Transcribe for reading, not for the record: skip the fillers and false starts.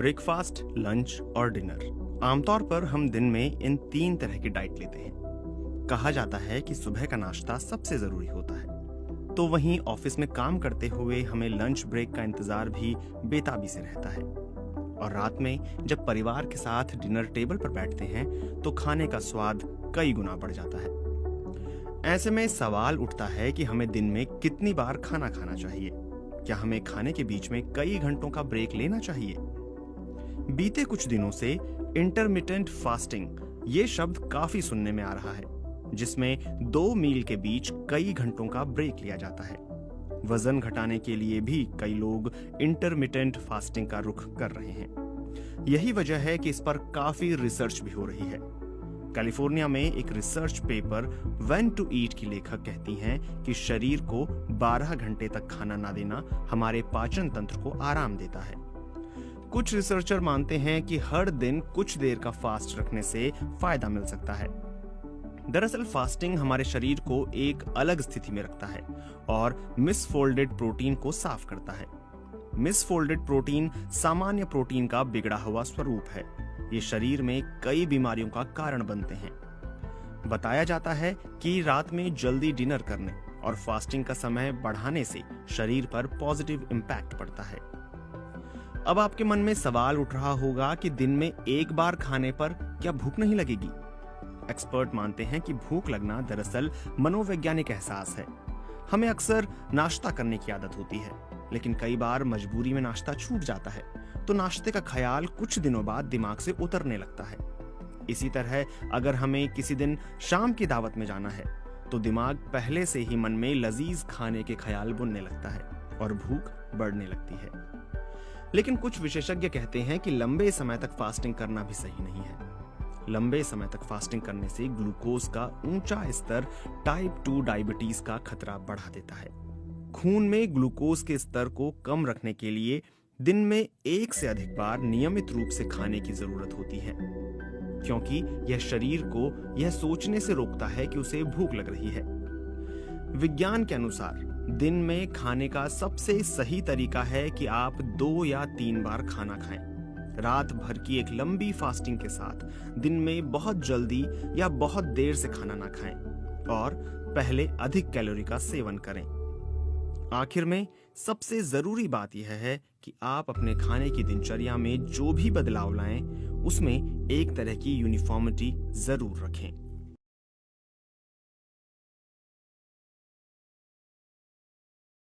Breakfast, lunch और dinner. आमतौर पर हम दिन में इन 3 तरह की डाइट लेते हैं। कहा जाता है कि सुबह का नाश्ता सबसे जरूरी होता है, तो वहीं ऑफिस में काम करते हुए हमें लंच ब्रेक का इंतजार भी बेताबी से रहता है। और रात में जब परिवार के साथ डिनर टेबल पर बैठते हैं तो खाने का स्वाद कई गुना बढ़ जाता है। ऐसे में सवाल उठता है कि हमें दिन में कितनी बार खाना खाना चाहिए। क्या हमें खाने के बीच में कई घंटों का ब्रेक लेना चाहिए? बीते कुछ दिनों से इंटरमिटेंट फास्टिंग ये शब्द काफी सुनने में आ रहा है, जिसमें 2 मील के बीच कई घंटों का ब्रेक लिया जाता है। वजन घटाने के लिए भी कई लोग इंटरमिटेंट फास्टिंग का रुख कर रहे हैं। यही वजह है कि इस पर काफी रिसर्च भी हो रही है। कैलिफोर्निया में एक research paper when to eat की लेखक कहती हैं कि शरीर को 12 घंटे तक खाना ना देना हमारे पाचन तंत्र को आराम देता है। कुछ रिसर्चर मानते हैं कि हर दिन कुछ देर का फास्ट रखने से फायदा मिल सकता है। दरअसल फास्टिंग हमारे शरीर को एक अलग स्थिति में रखता है और मिसफोल्डेड प्रोटीन को साफ करता है। मिसफोल्डेड प्रोटीन सामान्य प्रोटीन का बिगड़ा हुआ स्वरूप है। ये शरीर में कई बीमारियों का कारण बनते हैं। बताया जाता है कि रात में जल्दी डिनर करने और फास्टिंग का समय बढ़ाने से शरीर पर पॉजिटिव इंपैक्ट पड़ता है। अब आपके मन में सवाल उठ रहा होगा कि दिन में एक बार खाने पर क्या भूख नहीं लगेगी? एक्सपर्ट मानते हैं कि भूख लगना दरअसल मनोवैज्ञानिक एहसास है। हमें अक्सर नाश्ता करने की आदत होती है, लेकिन कई बार मजबूरी में नाश्ता छूट जाता है, तो नाश्ते का ख्याल कुछ दिनों बाद दिमाग से उतरने लगता है। इसी तरह अगर हमें किसी दिन शाम की दावत में जाना है, तो दिमाग पहले से ही मन में लजीज खाने के ख्याल बुनने लगता है और भूख बढ़ने लगती है। लेकिन कुछ विशेषज्ञ कहते हैं कि लंबे समय तक फास्टिंग करना भी सही नहीं है। लंबे समय तक फास्टिंग करने से ग्लूकोज का ऊंचा स्तर टाइप 2 डायबिटीज का खतरा बढ़ा देता है। खून में ग्लूकोज के स्तर को कम रखने के लिए दिन में 1 से अधिक बार नियमित रूप से खाने की जरूरत होती है, क्योंकि यह शरीर को यह सोचने से रोकता है कि उसे भूख लग रही है। विज्ञान के अनुसार दिन में खाने का सबसे सही तरीका है कि आप 2 या 3 बार खाना खाएं। रात भर की एक लंबी फास्टिंग के साथ दिन में बहुत जल्दी या बहुत देर से खाना ना खाएं और पहले अधिक कैलोरी का सेवन करें। आखिर में सबसे जरूरी बात यह है कि आप अपने खाने की दिनचर्या में जो भी बदलाव लाएं, उसमें एक तरह की यूनिफॉर्मिटी जरूर रखें।